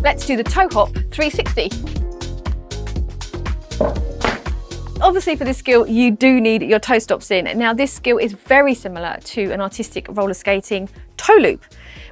let's do the toe hop 360. Obviously for this skill, you do need your toe stops in. Now this skill is very similar to an artistic roller skating toe loop,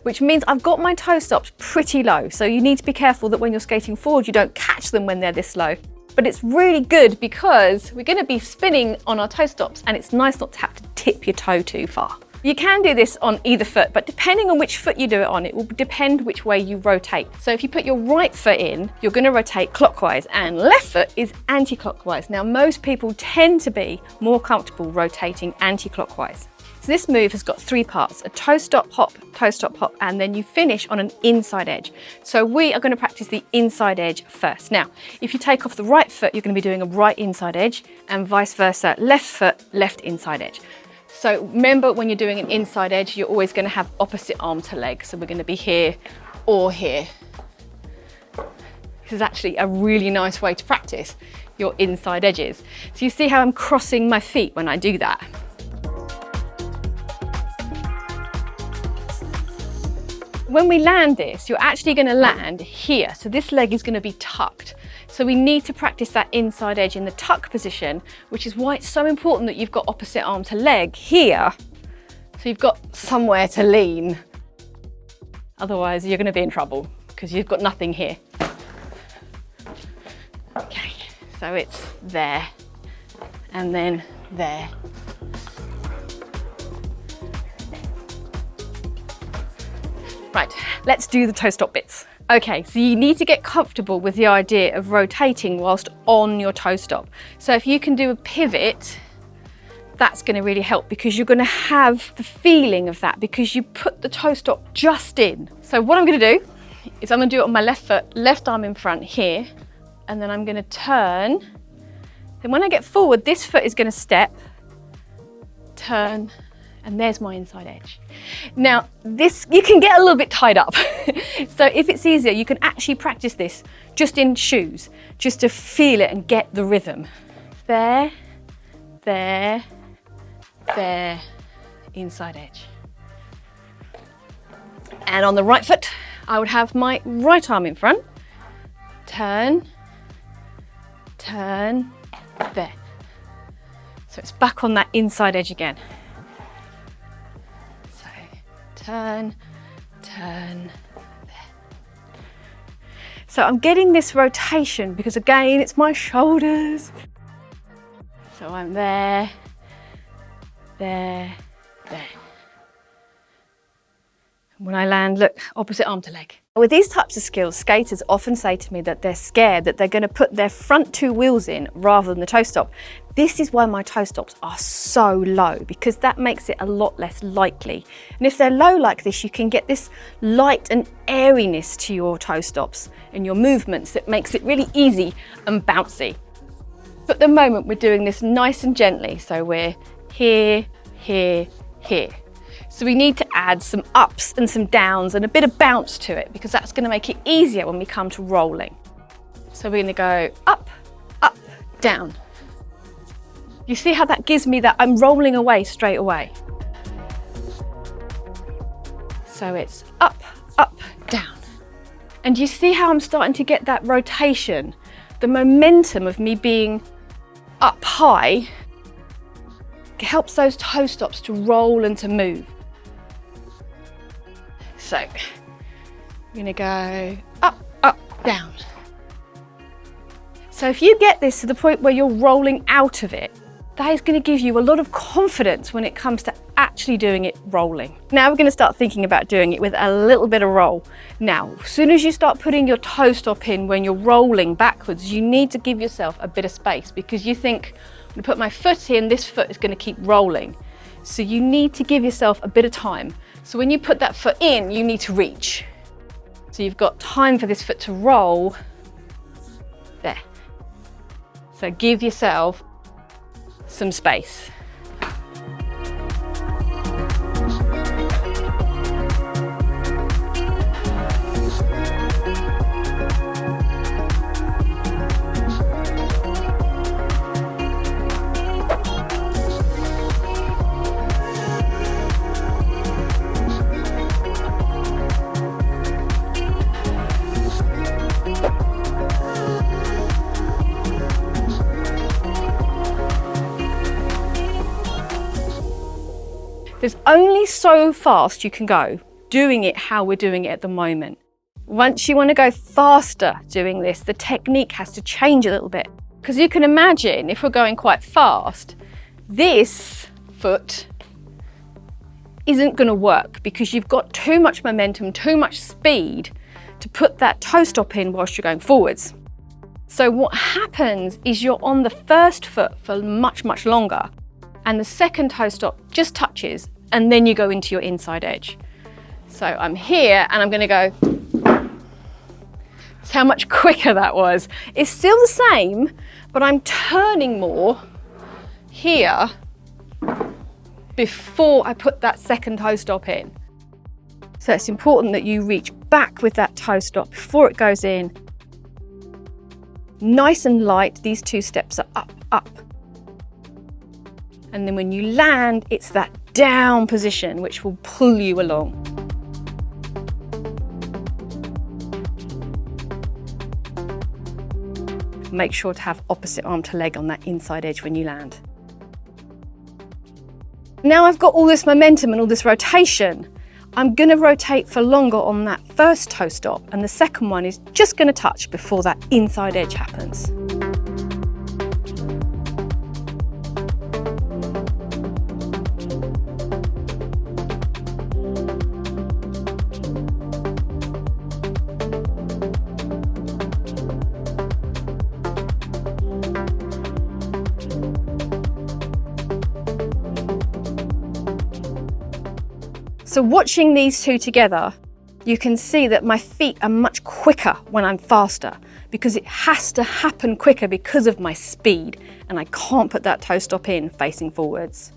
which means I've got my toe stops pretty low. So you need to be careful that when you're skating forward, you don't catch them when they're this low. But it's really good because we're going to be spinning on our toe stops and it's nice not to have to tip your toe too far. You can do this on either foot, but depending on which foot you do it on, it will depend which way you rotate. So if you put your right foot in, you're going to rotate clockwise, and left foot is anti-clockwise. Now, most people tend to be more comfortable rotating anti-clockwise. So this move has got 3 parts: a toe stop hop, and then you finish on an inside edge. So we are going to practice the inside edge first. Now, if you take off the right foot, you're going to be doing a right inside edge, and vice versa, left foot, left inside edge. So remember, when you're doing an inside edge, you're always going to have opposite arm to leg. So we're going to be here or here. This is actually a really nice way to practice your inside edges. So you see how I'm crossing my feet when I do that. When we land this, you're actually going to land here. So this leg is going to be tucked. So we need to practice that inside edge in the tuck position, which is why it's so important that you've got opposite arm to leg here. So you've got somewhere to lean. Otherwise, you're going to be in trouble because you've got nothing here. Okay, so it's there and then there. Right, let's do the toe stop bits. Okay, so you need to get comfortable with the idea of rotating whilst on your toe stop. So if you can do a pivot, that's going to really help because you're going to have the feeling of that because you put the toe stop just in. So what I'm going to do is I'm going to do it on my left foot, left arm in front here, and then I'm going to turn. Then when I get forward, this foot is going to step, turn, and there's my inside edge. Now, this, you can get a little bit tied up. So if it's easier, you can actually practice this just in shoes, just to feel it and get the rhythm. There, there, there, inside edge. And on the right foot, I would have my right arm in front, turn, turn, there. So it's back on that inside edge again. Turn, turn, there. So I'm getting this rotation because again, it's my shoulders. So I'm there, there, there. When I land, look, opposite arm to leg. With these types of skills, skaters often say to me that they're scared that they're going to put their front 2 wheels in rather than the toe stop. This is why my toe stops are so low, because that makes it a lot less likely. And if they're low like this, you can get this light and airiness to your toe stops and your movements that makes it really easy and bouncy. But at the moment, we're doing this nice and gently. So we're here, here, here. So we need to add some ups and some downs and a bit of bounce to it because that's going to make it easier when we come to rolling. So we're going to go up, up, down. You see how that gives me that I'm rolling away straight away. So it's up, up, down. And you see how I'm starting to get that rotation, the momentum of me being up high helps those toe stops to roll and to move. So I'm going to go up, up, down. So if you get this to the point where you're rolling out of it, that is going to give you a lot of confidence when it comes to actually doing it rolling. Now we're going to start thinking about doing it with a little bit of roll. Now, as soon as you start putting your toe stop in when you're rolling backwards, you need to give yourself a bit of space because you think, I'm going to put my foot in, this foot is going to keep rolling. So you need to give yourself a bit of time. So when you put that foot in, you need to reach. So you've got time for this foot to roll. There. So give yourself some space. There's only so fast you can go doing it how we're doing it at the moment. Once you want to go faster doing this, the technique has to change a little bit. Because you can imagine if we're going quite fast, this foot isn't going to work because you've got too much momentum, too much speed to put that toe stop in whilst you're going forwards. So what happens is you're on the first foot for much, much longer, and the second toe stop just touches, and then you go into your inside edge. So I'm here and I'm going to go. That's how much quicker that was. It's still the same, but I'm turning more here before I put that second toe stop in. So it's important that you reach back with that toe stop before it goes in. Nice and light, these two steps are up, up. And then when you land, it's that down position which will pull you along. Make sure to have opposite arm to leg on that inside edge when you land. Now I've got all this momentum and all this rotation, I'm going to rotate for longer on that first toe stop, and the second one is just going to touch before that inside edge happens. So watching these two together, you can see that my feet are much quicker when I'm faster because it has to happen quicker because of my speed, and I can't put that toe stop in facing forwards.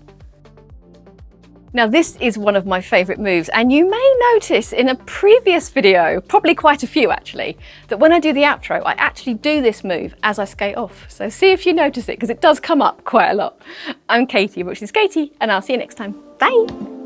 Now this is one of my favourite moves, and you may notice in a previous video, probably quite a few actually, that when I do the outro, I actually do this move as I skate off. So see if you notice it, because it does come up quite a lot. I'm Katie, which is Skatie, and I'll see you next time. Bye!